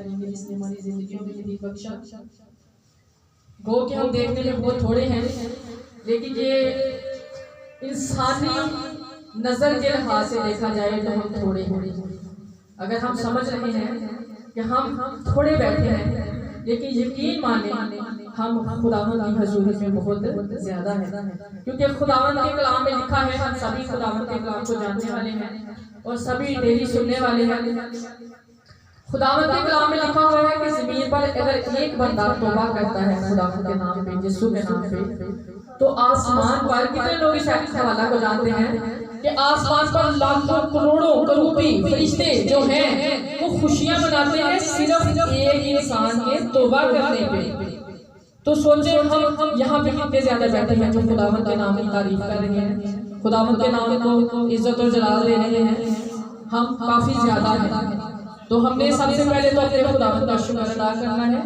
करेंगे जिसने हमारी जिंदगियों में जदीद बख्शा। गो के हम देखने में बहुत थोड़े हैं, लेकिन ये इंसानी नजर के लिहाज से देखा जाए तो हम थोड़े हैं। अगर हम समझ रहे हैं कि हम थोड़े बैठे हैं, लेकिन यकीन माने हम खुदावंद की हजूरी में बहुत ज्यादा है, क्योंकि खुदावंद के कलाम में लिखा है, हम सभी खुदावंद के कलाम को जानने वाले हैं और सभी डेली सुनने वाले हैं। खुदावंद के कलाम में लिखा हुआ है कि जमीन पर अगर एक बंदा तौबा करता है खुदावंद के नाम पे, यीशु के नाम पे, तो आसमान पर कितने लोग इस हवाला को जानते हैं कि आसमान पर लाखों करोड़ों करूबी फरिश्ते जो हैं वो खुशियां मनाते हैं सिर्फ एक इंसान के तौबा करने पे। तो सोचे हम यहाँ पे कितने ज्यादा बैठे हैं जो खुदावंद के नाम की तारीफ कर रहे हैं, खुदावंद के नाम को इज्जत और जलाल दे रहे हैं, हम काफी ज्यादा हैं। तो हमने सबसे पहले तो अपने खुदावंद का शुक्र अदा करना है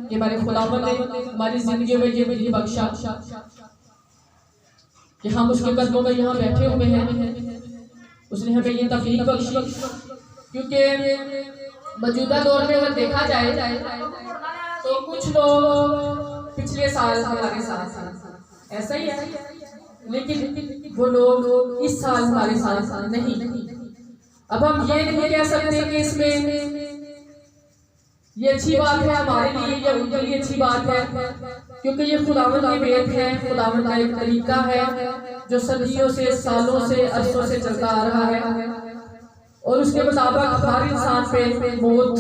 कि हमारे खुदावंद ने हमारी जिंदगी में ये भी बख्शा कि हम उसके कदमों में यहाँ बैठे हुए हैं। उसने हमें ये तौफीक बख्शी, क्योंकि मौजूदा दौर में अगर देखा जाए तो कुछ लोग पिछले साल हमारे साथ ऐसा ही है, लेकिन वो लोग इस साल हमारे साथ नहीं। अब हम ये नहीं कह सकते कि इसमें ये अच्छी बात है हमारे लिए या उनके लिए अच्छी बात है, क्योंकि ये खुदावंद की बेत है, खुदावंद का एक तरीका है जो सदियों से, सालों से, अरसों से चलता आ रहा है, और उसके मुताबिक हर इंसान पे मौत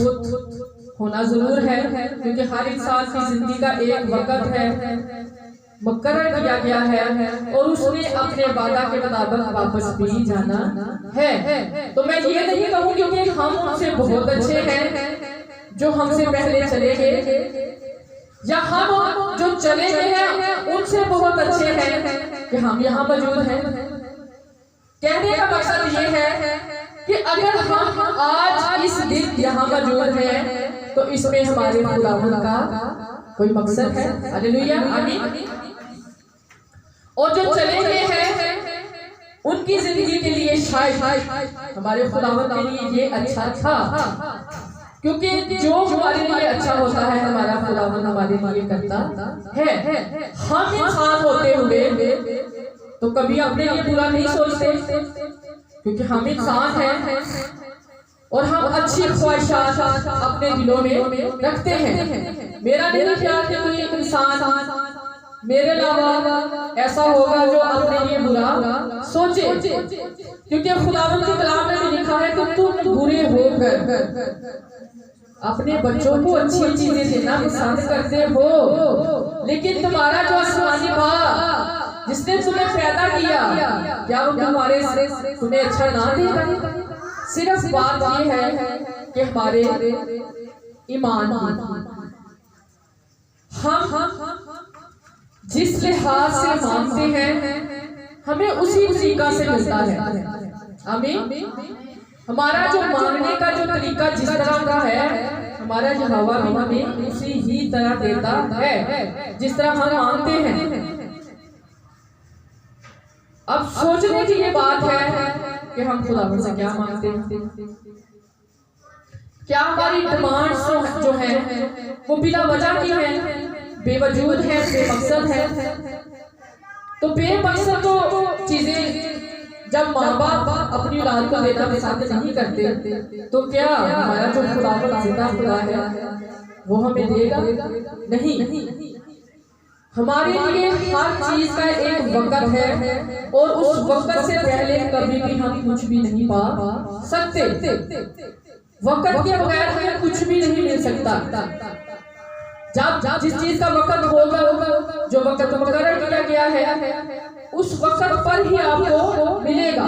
होना जरूर है, क्योंकि हर इंसान की जिंदगी का एक वक्त है, मुकर्रर किया गया है, और उसने अपने वादा के मुताबिक वापस भी जाना है। तो मैं ये नहीं कहूँगी कि हम उनसे बहुत अच्छे हैं जो हमसे पहले चले गए, या हम जो चले गए हैं उनसे बहुत अच्छे हैं कि हम यहाँ मौजूद हैं। कहने का मकसद ये है कि अगर हम आज इस दिन यहाँ मौजूद हैं तो इसमें हमारे खुदावंद का कोई मकसद है। हालेलुया, आमीन। और जो चले गए हैं उनकी जिंदगी के लिए शायद हमारे खुदावंद के लिए ये अच्छा था, क्योंकि जो हमारे लिए अच्छा होता है हमारा खुदावंद हमारे लिए करता है। हम इंसान होते हुए तो कभी अपने लिए बुरा नहीं सोचते, क्योंकि हम इंसान हैं और हम अच्छी ख्वाहिशात अपने दिलों में रखते हैं। मेरा नहीं ख्याल कि कोई इंसान मेरे अलावा ऐसा होगा जो अपने लिए बुरा सोचे, क्योंकि खुदावंद के कलाम में भी लिखा है कि तुम बुरे होकर अपने बच्चों को अच्छी चीजें देना पसंद करते हो, लेकिन तुम्हारा जो आसमानी बाप जिसने तुम्हें पैदा किया, क्या वो तुम्हें अच्छा ना देगा? सिर्फ बात ये है कि हमारे ईमान हम जिस लिहाज से मानते हैं हमें उसी तरीका से मिलता है। आमीन। हमारा जो मानने का जो तरीका जिस तरह का है, हमारा यहोवा भी हमें उसी ही तरह देता है जिस तरह हम मानते हैं। अब सोचने की ये बात है कि हम खुदावंद से क्या मांगते हैं, क्या हमारी डिमांड्स जो है वो बिना वजह की है, बेवजूद है, बेमकसद है। तो बेमकसद तो चीजें जब माँ बाप अपनी औलाद को देना पसंद नहीं करते तो क्या हमारा जो खुदावंद जिंदा खुदा है वो हमें देगा? नहीं। हमारे लिए हर चीज का एक वक्त है और उस वक्त से पहले कभी भी हम कुछ भी नहीं पा सकते। वक्त के बगैर हमें कुछ भी नहीं मिल सकता। जब जिस चीज का वक्त होगा, जो वक्त मुकर्रर किया गया है, उस वक्त पर ही आपको मिलेगा।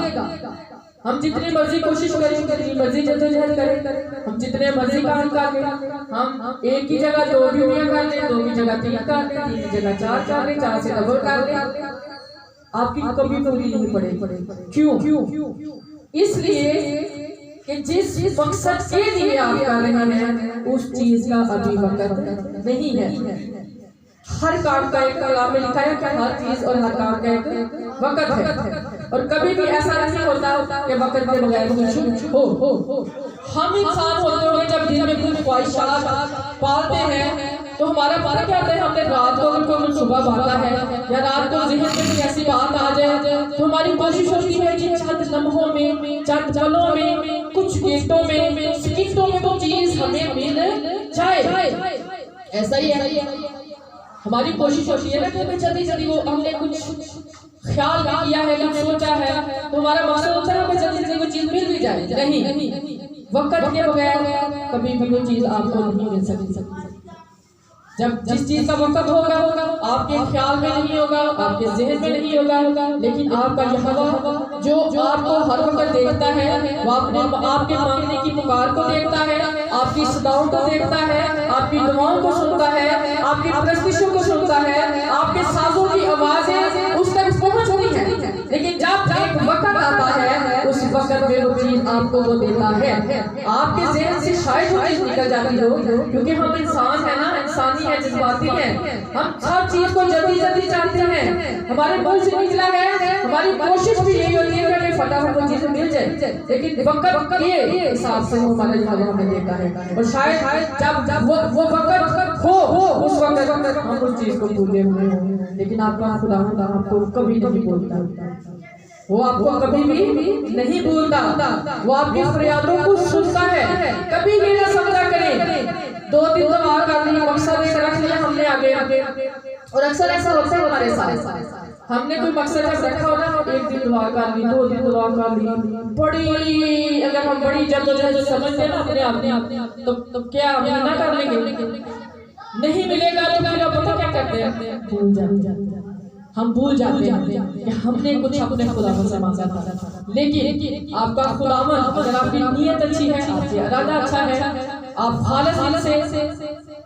हम जितनी मर्जी कोशिश करें, जितनी मर्जी जद्दोजहद करें, हम जितने मर्जी काम कर लें, हम एक की जगह 2 ड्यूटियां कर लें, 2 की जगह 3 कर लें, 3 की जगह 4 कर लें, 4 से डबल कर लें, आपकी कभी पूरी नहीं पड़ेगी। क्यों? इसलिए कि जिस मकसद के लिए आप कर रहे हैं उस चीज का अभी वक्त नहीं है। हर काम का एक कलाम में लिखा है कि हर चीज और हर काम का एक वक्त है। और कभी भी ऐसा नहीं होता कि वक्त के बगैर कुछ हो। हम इंसान होते हुए जब दिन में कुछ ख्वाहिशात पालते हैं तो हमारा फर्क क्या होता है, हमने रात को अगर कोई सुबह बांधा है या रात को ज़हन में कोई ऐसी बात आ जाए तो हमारी कोशिश होती है कि चंद लम्हों में, चंद पलों में, कुछ गेटों में, सेकंडों में वो चीज हमें मिल जाए। ऐसा ही है, हमारी कोशिश होती है ना कि जल्दी जल्दी वो हमने कुछ ख्याल किया है, कुछ सोचा है, तो हमारा मकसद होता है हमें जल्दी जल्दी वो चीज मिल भी जाए। नहीं, वक्त के बगैर कभी भी वो चीज आपको नहीं मिल सकती। जब जिस चीज का वक्त होगा आपके ख्याल में नहीं होगा, आपके जहन में नहीं होगा, लेकिन आपका यहोवा जो आपको हर वक्त देखता है, वो आपके मांगने की पुकार को देखता है, आपकी सदाओं को देखता है, आपकी दुआओं को सुनता है, आपकी प्रस्तिशों को सुनता है, आपके साजों की आवाजें उस तक पहुंचती है। लेकिन जब एक वक्त आता है उस वक्त में वो चीज आपको वो देता है। आपके जहन से शायद वो चीज निकल जाती हो, क्योंकि हम इंसान है ना, इंसानी है, जज्बाती है, हम हर चीज को जल्दी जल्दी चाहते हैं। हमारे मुंह से निकला है, हमारी कोशिश भी यही होती है कि हमें फटाफट वो चीजें मिल जाए, लेकिन वक्त के हिसाब से वो हमारे जवाब हमें देता है। और शायद जब वो वक्त हो उस वक्त हम उस चीज को भूले हुए हों, लेकिन आपका खुदा आपको कभी नहीं भूलता, वो आपको कभी भी नहीं भूलता, वो आपकी फरियादों को सुनता है। कभी ये ना समझा करें 2 दिन दुआ कर ली, मकसद एक रख लिया हमने आगे, और अक्सर ऐसा होता है हमारे साथ, हमने कोई मकसद जब रखा हो ना, 1 दिन दुआ कर ली, 2 दिन दुआ कर ली, बड़ी अगर हम बड़ी जद्दोजहद समझते हैं ना अपने आप तो क्या महीना कर लेंगे, नहीं मिलेगा तो फिर आप पता क्या करते हैं, भूल जाते हैं। हम भूल जाते हैं कि हमने कुछ अपने खुदावन से मांगा था। लेकिन आपका खुदावन, अगर आपकी नीयत अच्छी है, आपका इरादा अच्छा है, आप खालिस दिल से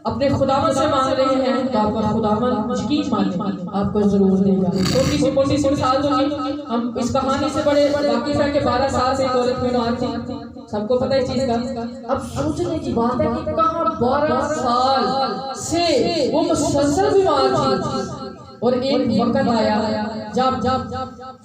अपने खुदावन से मांग रहे हैं, तो आपका खुदावन यकीन मानिए आपको जरूर देगा। छोटी सी मोटी सी मिसाल दूंगी, हम इस कहानी से बड़े वाकिफ है कि 12 साल से औरत बीमार थी, सबको पता है चीज का। अब सोचने की बात है कि कहां 12 साल से वो मुसलसल बीमार थी, और एक वक्त आया जब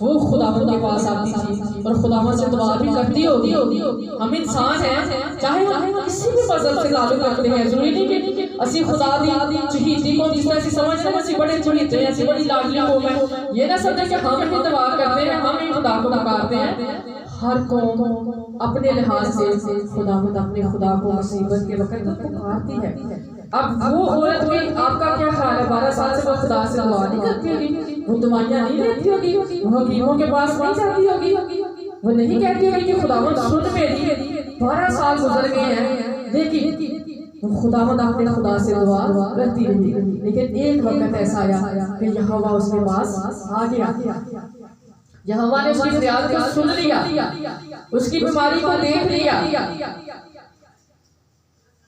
वो खुदावन के पास आती थी और खुदावन से दुआ भी करती होगी। हम इंसान हैं, चाहे हम किसी भी मजहब से ताल्लुक रखते हैं, जरूरी नहीं कि असी खुदा दी चहीती को जिस तरह से समझ रहे हैं, बड़े चहीते हैं, ऐसी बड़ी लाडली को मैं ये ना समझे कि हम ही दुआ करते हैं, हम ही खुदा को पुकारते हैं। हर कौम अपने लिहाज से खुदावंद अपने खुदा को मुसीबत के वक्त पुकारती है। अब वो औरत भी, आपका क्या ख्याल है, 12 साल से वो खुदा से दुआ नहीं करती होगी, वो दवाइयाँ नहीं लेती होगी, वो हकीमों के पास नहीं जाती होगी, वो नहीं कहती होगी कि खुदावंद सुन मेरी, 12 साल गुजर गए हैं, लेकिन खुदावंद अपने खुदा से दुआ करती रही। लेकिन एक वक्त ऐसा आया कि यहोवा उसके पास आ गया, यहोवा ने उसकी फरियाद को सुन लिया, उसकी बीमारी को देख लिया,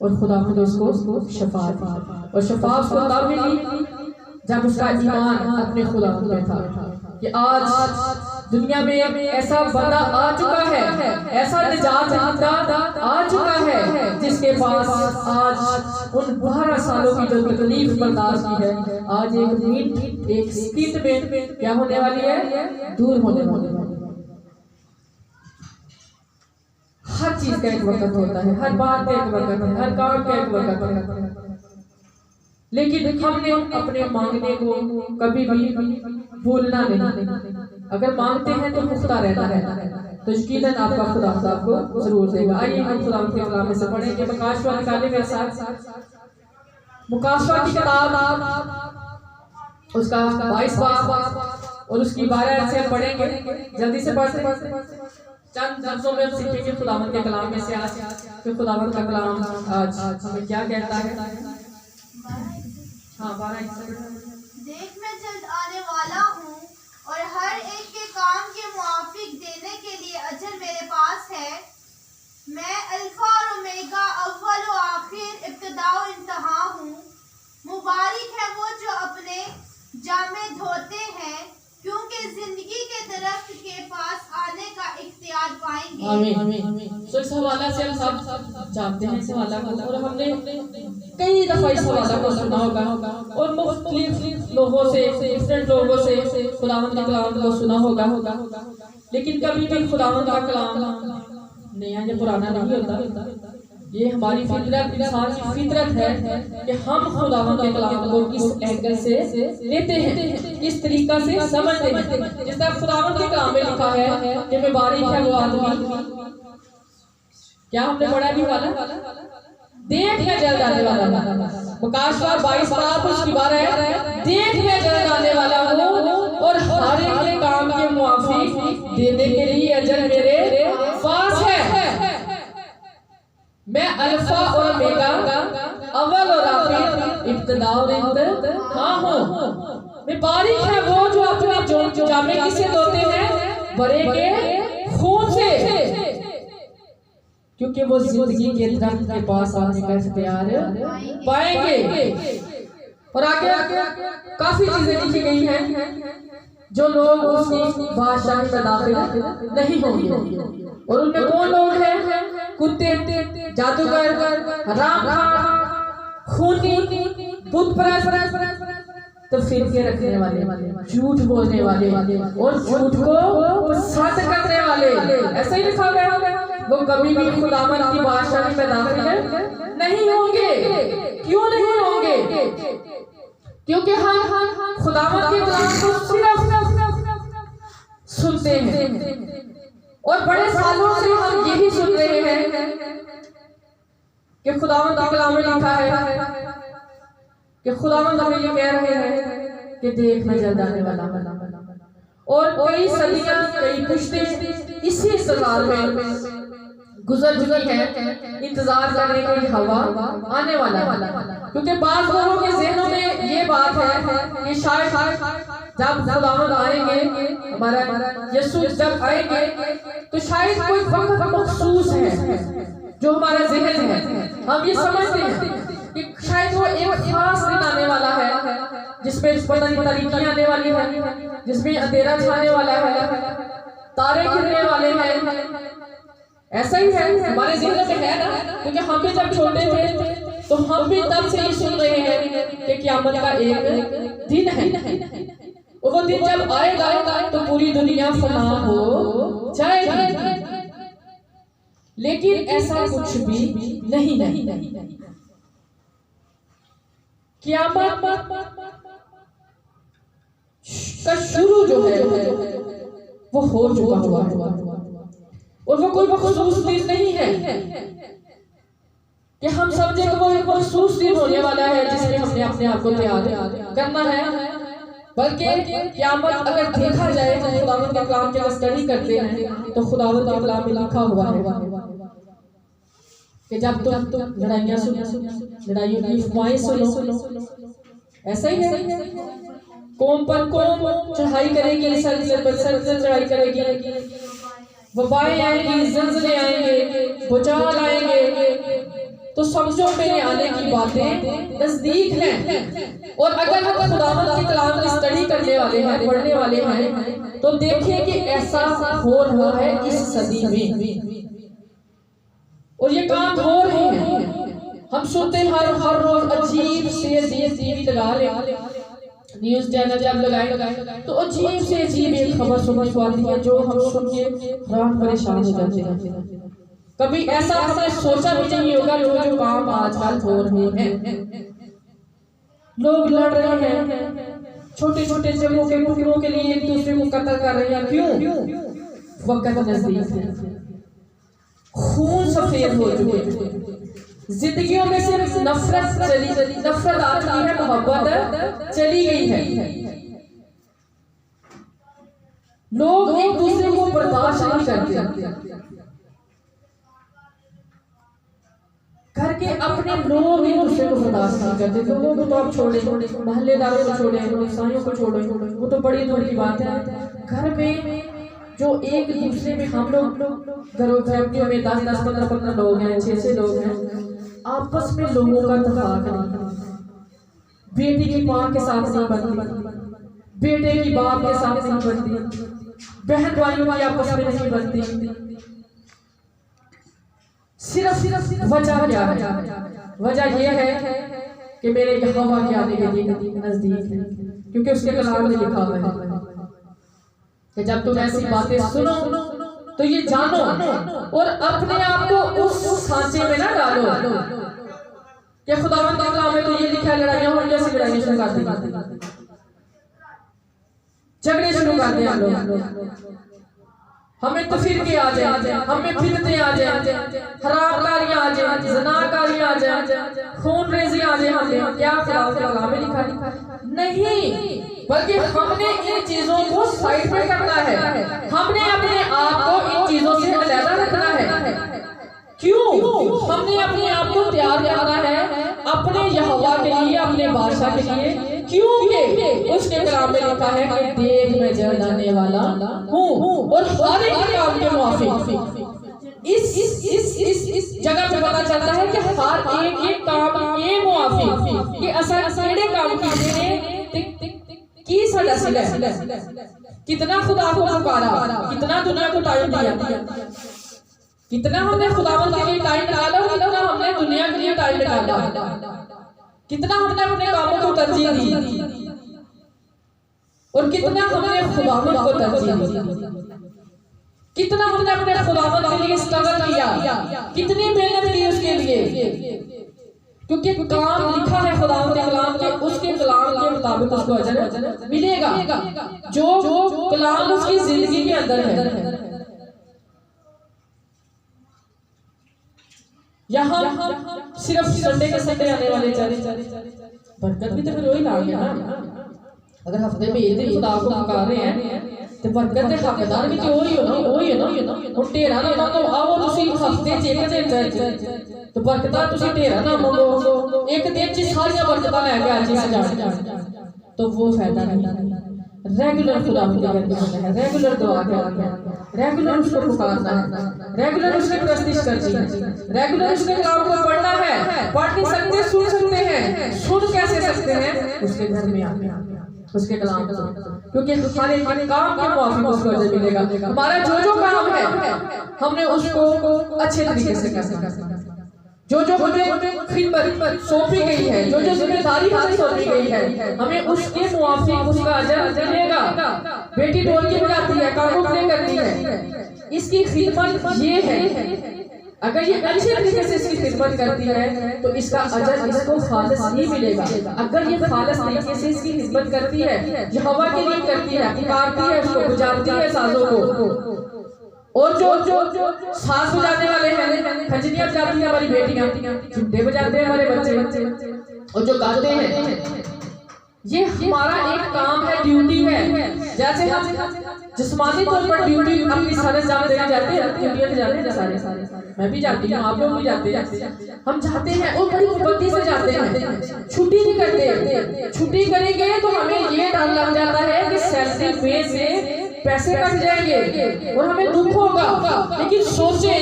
और खुदावंद उसको शफा दी। और शफा उसको तब मिली जब उसका ईमान अपने खुदावंद में था कि आज दुनिया में ऐसा बंदा आ चुका है, ऐसा निजात दीदा आ चुका है, जिसके पास आज उन 12 सालों की जो तकलीफ बर्दाश्त की है, आज एक मिनट एक सेकंड में क्या होने वाली है, दूर होने वाली है। हर चीज का एक वक्त होता है, हर बात का एक वक्त है, हर काम का एक वक्त है, लेकिन हमने अपने मांगने को कभी भी भूलना नहीं। अगर मांगते हैं तो पुख्ता रहना है, तो यकीनन आपका खुदा आपको जरूर देगा। आइए हम खुदा के कलाम में से पढ़ेंगे, मुकाशवा निकाले मेरे साथ, मुकाशवा की किताब उसका 22 बाब और उसकी 12 से पढ़ेंगे, जल्दी से पढ़ते चंद लफ्जों में हम सीखेंगे खुदावंद के कलाम में से आज कि खुदावंद का कलाम आज हमें क्या कहता है। हाँ 12 देख मैं जल्द आने वाला हूँ और हर एक के काम के मुआफिक देने के लिए अजर मेरे पास है। मैं अल्फा और ओमेगा, अव्वल और आखिर, इब्तिदा और इंतहा हूँ। मुबारक है वो जो अपने जामे धोते हैं, क्योंकि जिंदगी के दरख्त के पास आने का इख्तियार पाएंगे। आमीन। तो इस हवाला से हम सब जानते हैं इस हवाला को, और हमने कई दफा इस हवाला को सुना होगा और मुख्तलिफ लोगों से, डिफरेंट लोगों से खुदावंद के कलाम को सुना होगा। लेकिन कभी भी खुदावंद का कलाम नया या पुराना नहीं होता। ये हमारी फितरत, इंसान की फितरत है कि हम खुदावंद के कलाम को किस एंगल से लेते हैं, किस तरीका से समझते हैं। जिस तरह खुदावंद के कलाम में लिखा है कि मुबारक है वो आदमी, क्या हमने पढ़ा भी वाला, देख में जल जाने वाला। मुकाशवा 22 पाप उसकी बात है, देख में जल जाने वाला हूँ और हर एक के काम के मुआफिक देने के लिए अजर मेरे पास है। मैं अल्फा और ओमेगा, अव्वल और आखिर, इब्तिदा और इंतहा हूँ। मुबारक है वो जो अपने जामे किसे धोते हैं, बड़े के खून से, क्योंकि वो जिंदगी के दरख्त के पास आने का इख्तियार पाएंगे। और आगे काफी चीजें लिखी गई हैं जो लोग उसकी बादशाही में दाखिल नहीं होंगे। और उनमें कौन लोग हैं? कुत्ते, जादूगर, हराम, खूनी, बुत परस्त, तो फिरके रखने वाले, झूठ बोलने वाले और झूठ को सच करने वाले, ऐसा ही लिखा गया। वो कभी भी खुदावंद की बादशाही में दाखिल नहीं होंगे। क्यों नहीं होंगे? क्योंकि हम खुदावंद के कलाम को सिर्फ सुनते हैं और बड़े सालों से हम यही सुन रहे हैं कि खुदावंद के कलाम में लिखा है कि खुदावंद हमें ये कह रहे हैं कि देख में जल जाने वाला। और कई सदियां, कई पुश्तें इसी इंतजार में गुजर चुकी है, इंतजार करने की हवा आने वाला। क्योंकि बात लोगों के ज़हनों में ये बात है कि शायद जब खुदावंद आएंगे, हमारा यीशु जब आएंगे, तो शायद कोई वक्त मखसूस है जो हमारा ज़हन है, हम ये समझते हैं कि शायद वो एक खास दिन आने वाला है जिसमें तारीकी आने वाली है, जिसमें अंधेरा छाने वाला है, तारे गिरने वाले हैं। ऐसा ही है, हमारे ज़हन में है ना, क्योंकि हम भी जब छोटे थे तो हम भी तब से ही सुन रहे हैं कि क़यामत का एक दिन है और वो दिन जब आएगा तो पूरी दुनिया फना हो जाएगी। लेकिन ऐसा कुछ भी नहीं। क़यामत का शुरू जो है वो हो चुका हुआ है और वो कोई मखसूस दिन नहीं है कि हम समझे कि वो एक मखसूस दिन होने वाला है जिसमें हमने अपने आप को तैयार करना है। बल्कि क़यामत अगर देखा जाए तो खुदावंद के कलाम की अगर स्टडी करते हैं तो खुदावंद के कलाम में लिखा हुआ है कि जब तुम लड़ाइयाँ सुनो, लड़ाइयों की अफवाहें सुनो, ऐसा ही है, कौम पर कौम चढ़ाई करेगी, सर पर सर चढ़ाई करेगी, वबाएं आएंगी, ज़लज़ले आएंगे, भूचाल आएंगे, तो समझो मेरे आने की बातें नजदीक हैं। और अगर हम खुदावंद के कलाम की स्टडी करने वाले हैं, पढ़ने वाले हैं, तो देखिए कि ऐसा हो रहा है इस सदी में और ये काम हो रहे हैं। हम सुनते हैं हर रोज अजीब से टीवी लगा ले, न्यूज़ चैनल जब लगाए तो अजीब से अजीब एक खबर सुनने को आती है जो हम सुन के हैरान परेशान हो जाते हैं। कभी ऐसा हमने सोचा भी नहीं होगा जो काम आजकल हो रहे हैं। लोग लड़ रहे हैं, छोटे छोटे जगहों के टुकड़ों के लिए एक दूसरे को कत्ल कर रहे हैं। क्यों? वक्त नजदीक है, खून सफेद हो चुके, जिंदगियों में सिर्फ नफरत आती है, मोहब्बत चली गई है। लोग एक दूसरे को बर्दाश्त नहीं करते, घर के अपने लोग एक दूसरे को बर्दाश्त नहीं करते। तो लोग तो आप छोड़े, मोहल्लेदारों को छोड़े, ईसाइयों को छोड़े, वो तो बड़ी दूर की बात है। घर में जो एक दूसरे में हम लोग घरों फैमिलियों में 10-10, 15-15 लोग हैं, 6-6 लोग हैं, आपस में लोगों का इत्तेफाक नहीं। बेटी की माँ के साथ नहीं बनती, बेटे की बाप के साथ नहीं बनती, बहन भाइयों की आपस में नहीं बनती। सिर्फ वजह क्या है? वजह यह है कि मेरे यहोवा के आने के दिन नजदीक है, क्योंकि उसके कलाम में लिखा हुआ है कि जब तुम ऐसी बातें सुनो तो ये जानो और अपने आप को उस सांचे में ना डालो कि खुदावंद के कलाम में तो ये लिखा है लड़ाइयां होंगी, ऐसी लड़ाइयां शुरू कर दी, झगड़े शुरू कर दिए हम लोग, हमें तफरीके आ जाए, हमें फितने आ जाए, हरामकारियां आ जाए, ज़नाकारियां आ जाए, खून रेज़ी आ जाए, हमें क्या खुदावंद के कलाम में लिखा नहीं, बल्कि हमने इन चीजों को साइड पे करना है, हमने अपने आप को इन चीजों से अलग रखना है। क्यों? हमने अपने आप को तैयार करना है अपने यहोवा के लिए, अपने बादशाह के लिए, क्योंकि उसके कलाम में लिखा है कि देख मैं जल्द आने वाला हूँ और हर एक काम के मुआफिक। इस जगह पे पता चलता है कि हर एक काम के मुआफिक कि असल केड़े काम की साडा सिला, कितना खुदा को पुकारा, कितना दुनिया को टाइम दिया, कितना हमने खुदावंद के लिए टाइम निकाला, कितना हमने दुनिया के लिए टाइम निकाला, कितना हमने अपने कामों को तरजीह दी और कितना हमने खुदावंद को तरजीह दी, कितना हमने अपने खुदावंद के लिए स्ट्रगल किया, कितनी मेहनत की उसके लिए, क्योंकि काम लिखा है खुदावंद के कलाम के, उसके कलाम के मुताबिक उसको अजर मिलेगा, जो कलाम उसकी जिंदगी के अंदर है। यहाँ सिर्फ संडे के संडे आने वाले बरकत भी तो फिर वही ला गया ना। अगर हफ्ते में एक दिन खुदा को पुकार रहे हैं तो बरकत के हकदार भी तो वही हो ना। और ढेरा ना मांगो, आओ तुसी हफ्ते च एक दिन चर्च तो बरकतां तुसी ढेरा ना मांगो, एक दिन च सारियां बरकतां लेके आ जी सजा, तो वो फायदा नहीं। रेगुलर खुदा की करना है, रेगुलर दुआ करना है, रेगुलर उसको पुकारना है, रेगुलर उसकी प्रस्तिश करनी है, रेगुलर उसके कलाम को पढ़ना है। पढ़ नहीं सकते, सुन सकते हैं। सुन कैसे सकते हैं? उसके घर में आके उसके कलाम को, क्योंकि हर एक काम के मुआफिक उसको अजर मिलेगा। हमारा जो काम है हमने उसको अच्छे तरीके से करना, जो हमें खिदमत सौंपी गई है, जो जिम्मेदारी हमें सौंपी गई है, हमें उसके मुआफिक उसका अजर मिलेगा। बेटी ढोलकी बजाती है, कानून प्ले करती है, इसकी खिदमत ये है। अगर ये अच्छे तरीके से इसकी खिदमत करती है तो इसका अजर इसको खालिस ही मिलेगा। अगर ये खालिस तरीके से इसकी खिदमत करती है, यहोवा के लिए करती है, पुकारती है, उसको बुझाती है साजों को, और जो साज बजाने वाले हैं, खंजनियां बजाती हैं हमारी बेटियां, चिमटे बजाते हैं हमारे बच्चे, और जो गाते हैं, ये हमारा एक काम है, ड्यूटी है। जैसे हम जिस्मानी तौर पर ड्यूटी अपनी सारे जान देने जाते हैं, ड्यूटी जाते हैं सारे, मैं भी जाती हूँ, आप लोग भी जाते हैं, हम जाते हैं और बड़ी पाबंदी से जाते हैं, छुट्टी नहीं करते। छुट्टी करेंगे तो हमें ये डर लग जाता है कि सैलरी पे से पैसे कट जाएंगे और हमें दुख होगा। लेकिन सोचे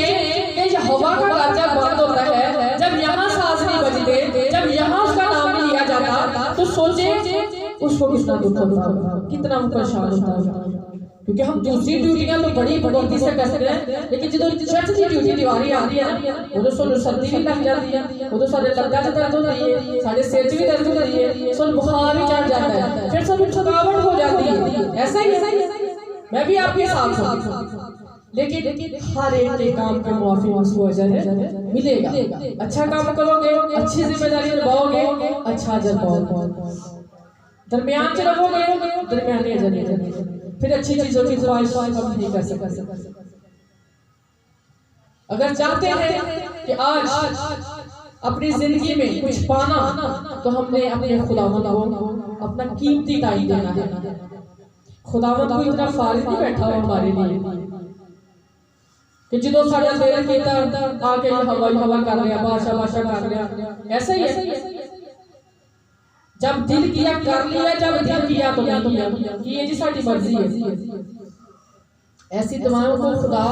कि यहोवा का दरजा बंद होता है जब यहाँ सांस नहीं बजते, जब यहाँ उसका नाम नहीं लिया जाता, तो सोचे उसको कितना दुख होगा, कितना परेशान होता है। क्योंकि हम दूसरी ड्यूटियां तो बड़ी बड़ी से करते हैं, लेकिन जो चर्च की ड्यूटी दीवारी आती है ना, वो तो सोनू सर्दी भी लग जाती है, वो तो सारे लत्ता च दर्द होती है, सारे सिर च भी दर्द होती है, सोनू बुखार भी चढ़ जाता है, फिर सब थकावट हो जाती है। ऐसा ही मैं भी आपके साथ हूँ, लेकिन हर एक के काम के मुआफिक उसको अजर मिलेगा। अच्छा काम करोगे, अच्छी जिम्मेदारी निभाओगे, अच्छा अजर पाओगे। दरमियान च रहोगे, दरमियानी अजर मिलेगा। फिर अच्छी चीजों की ख्वाहिश हम नहीं कर सकते। अगर चाहते हैं कि आज अपनी जिंदगी में कुछ पाना, तो हमने अपने खुदावंद को अपना कीमती टाइम देना है। खुदावंद को इतना फारिग नहीं बैठा हुआ हमारे लिए कि जो सारा दिल कीता आके हवा कर लिया, बादशाह कर लिया। ऐसा ही है, जब दिल किया कर लिया, जब दिल किया तो कि ये जी साडी मर्जी है। ऐसी दुआओं को खुदा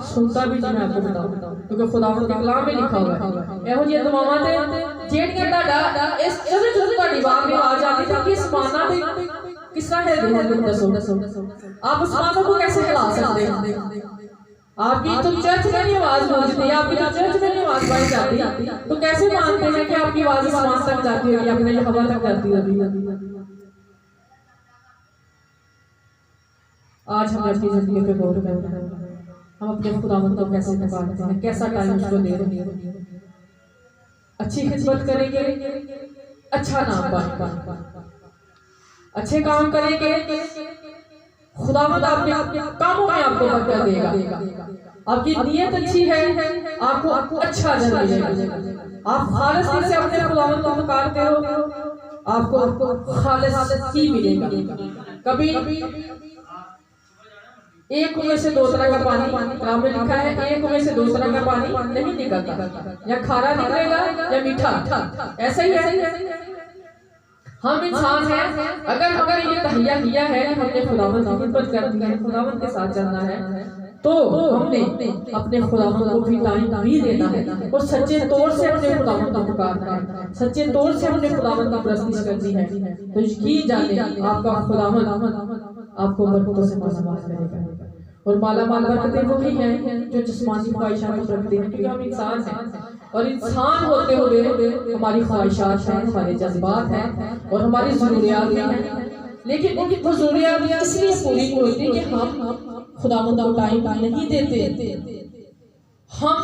सुनता भी नहीं, मैं आपको बताऊं, क्योंकि खुदावंद के कलाम में लिखा हुआ है एहो जी दुआवां ते जेड़ियां ताड़ा इस ਜਦੋਂ ਤੁਹਾਡੀ आवाज में आ जाती है कि आसमानां दे किस तरह हिलते हैं, दसो आप आसमानों को कैसे हिला सकते हैं? आपकी तो चर्च में नहीं आवाज पहुंचती है, आपकी तो चर्च में नहीं आवाज पाई जाती, तो कैसे मानते हैं कि आपकी आवाज आसमान तक जाती होगी, अपने हवा तक जाती होगी? आज हमें अपनी जिंदगी पे गौर करना है, हम अपने खुदावंद को कैसे पुकारते हैं, कैसा टाइम उसको दे रहे हैं, अच्छी खिदमत करेंगे, अच्छा नाम पाएंगे, अच्छे काम करेंगे, खुदावंद आपके कामों में आपको बरकत देगा। आपकी नीयत अच्छी है, आपको अच्छा अजर मिलेगा। आप खालिस दिल से अपने खुदावंद को पुकारते हो, आपको खालिस ही मिलेगा। कभी एक कुएं से दूसरा का पानी, कुरान में लिखा है एक कुएं से दूसरा का पानी नहीं निकलता, या खारा निकलेगा या मीठा, ऐसा ही है। हम इंसान हैं, अगर हमें ये तहैया किया है कि हमने खुदावंद की खिदमत करनी है, खुदावंद के साथ चलना है, तो हमने अपने खुदावंद को भी टाइम भी देना है और सच्चे तौर से अपने खुदावंद को पुकारना है, सच्चे तौर से अपने खुदावंद की परस्तिश करनी है। तो यकीन जाने आपका खुदावंद आपको बरकतों से मालामाल करेगा। और मालामाल बरकतें वही हैं जो जिस्मानी ख्वाहिशात रखते हैं, क्योंकि हम इंसान हैं और इंसान होते हुए हमारी ख्वाहिशात हैं, हमारे जज्बात हैं और हमारी ज़रूरियात भी हैं। लेकिन वो ज़रूरियात इसलिए पूरी होती है कि हम खुदावंद को टाइम नहीं देते। हम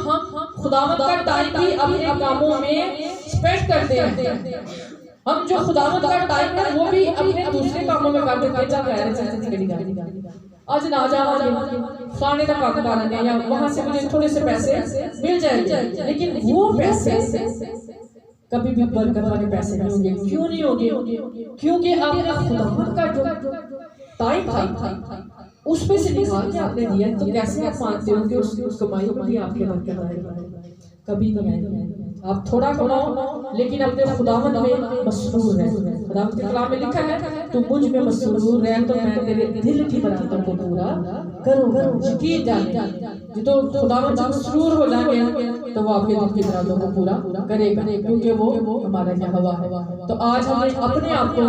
खुदावंद का टाइम भी अपने कामों में स्पेंड करते हैं। हम जो खुदावंद का टाइम है वो भी अपने दूसरे कामों में कर देते हैं। आज ना जा खाने का काम करने या वहां से मुझे थोड़े से पैसे मिल जाएंगे, लेकिन वो पैसे कभी भी बरकत वाले पैसे नहीं होंगे। क्यों नहीं होंगे? क्योंकि आपने खुदावंद का जो टाइम था उस पे से निकाल के आपने दिया, तो कैसे आप मानते हो कि उस कमाई में भी आपके बरकत आएगी? कभी नहीं आएगी। आप थोड़ा कमाओ लेकिन अपने खुदावंद में मसरूर रहे। खुदावंद के कलाम में लिखा है तू मुझ में मसरूर रहे तो मैं तेरे दिल की मुरादों को पूरा करूंगा। यकीन जाने जो तो खुदावंद से मसरूर हो जाएंगे तो वो आपके दिल की मुरादों को पूरा करेगा, क्योंकि वो हमारा यहोवा है। तो आज हमें अपने आप को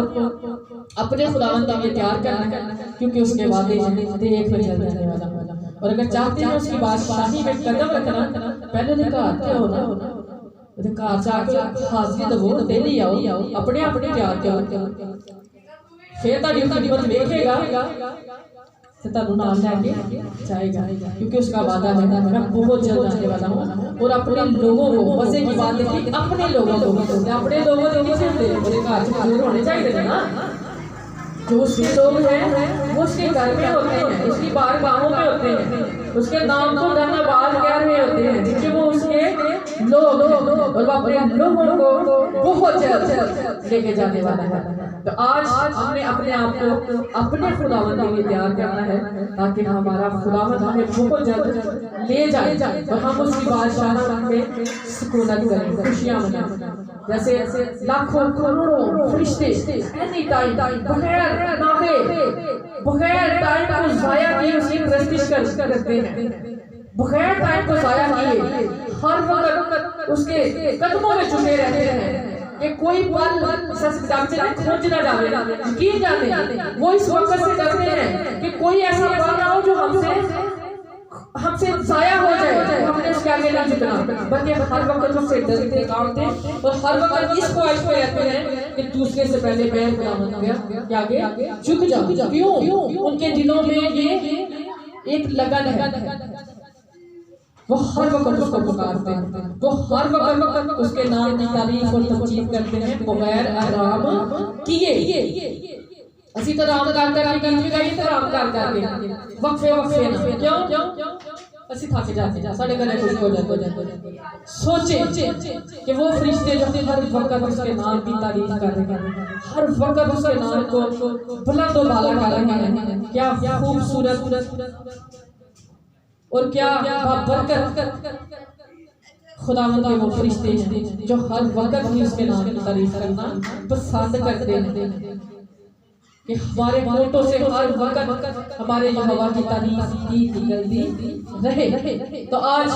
अपने खुदावंद के लिए तैयार करना है, क्योंकि उसके वादे देख में चल जाने वाला। और अगर चाहते हैं उसकी बादशाही में कदम रखना, पहले अधिकार क्या होना, अधिकार जाके हाजिर दवो ते ले आओ, अपने अपने तैयार करो, फिर ताड़ी खिदमत देखेगा तो तानू नाम लेके जाएगा, क्योंकि उसका वादा है मैं बहुत जल्द आने वाला हूँ। और अपने लोगों को, मजे की बात है कि अपने लोगों को किसे होते घर होने चाहिए ना, जो उसके लोग हैं वो उसके घर में होते हैं, उसकी बारगाहों में होते हैं, उसके नाम को धन्यवाद कह रहे होते हैं, क्योंकि वो उसके लोग और वो अपने लोगों को बहुत जल्द लेके जाने वाला है। तो आज हमने अपने आप को अपने खुदावंद के लिए तैयार करना है, ताकि हमारा खुदावंद हमें बहुत जल्द ले जाए और हम उसकी बादशाह में सुकूनत करें, खुशियां मनाएं। जैसे लाखों करोड़ों फरिश्ते एनी टाइम बगैर टाइम को जाया किए उसकी परस्तिश करते हैं, बगैर टाइम को जाया किए हर वक्त उसके कदमों में झुके रहते हैं कि कोई पल खोज ना जावे। यकीन जाने वो इस वक्त से डरते हैं कि कोई ऐसा पल ना हो जो हमसे जाया हो जाए, हमने उसके आगे नहीं झुकना, बल्कि हर वक्त उससे डरते कांपते और हर वक्त इस ख्वाहिश में रहते हैं कि दूसरे से पहले मैं खुदावंद के आगे झुक जाऊं। क्यों? उनके दिलों में ये एक लगन है, वो हर वक्त उसको पुकारते हैं, वो हर वक्त उसके नाम की तारीफ और तमजीद करते हैं बगैर आराम किए। असी तो राम करके राम करके वक्फे ना क्यों असी थक जाते साढ़े घरे कुछ हो जाते। सोचे कि वो फरिश्ते जो हर वक्त उसके नाम की तारीफ कर रहे हैं, हर वक्त उसके नाम को बुलंद और बाला कर रहे हैं। क्या खूबसूरत और क्या बरकत खुदावंद के वो फरिश्ते हैं जो हर वक्त ही उसके नाम की तारीफ करना पसंद करते हैं, कि हमारे होठों से हर वक्त हमारे यहोवा की तारीफ ही निकलती रहे। तो आज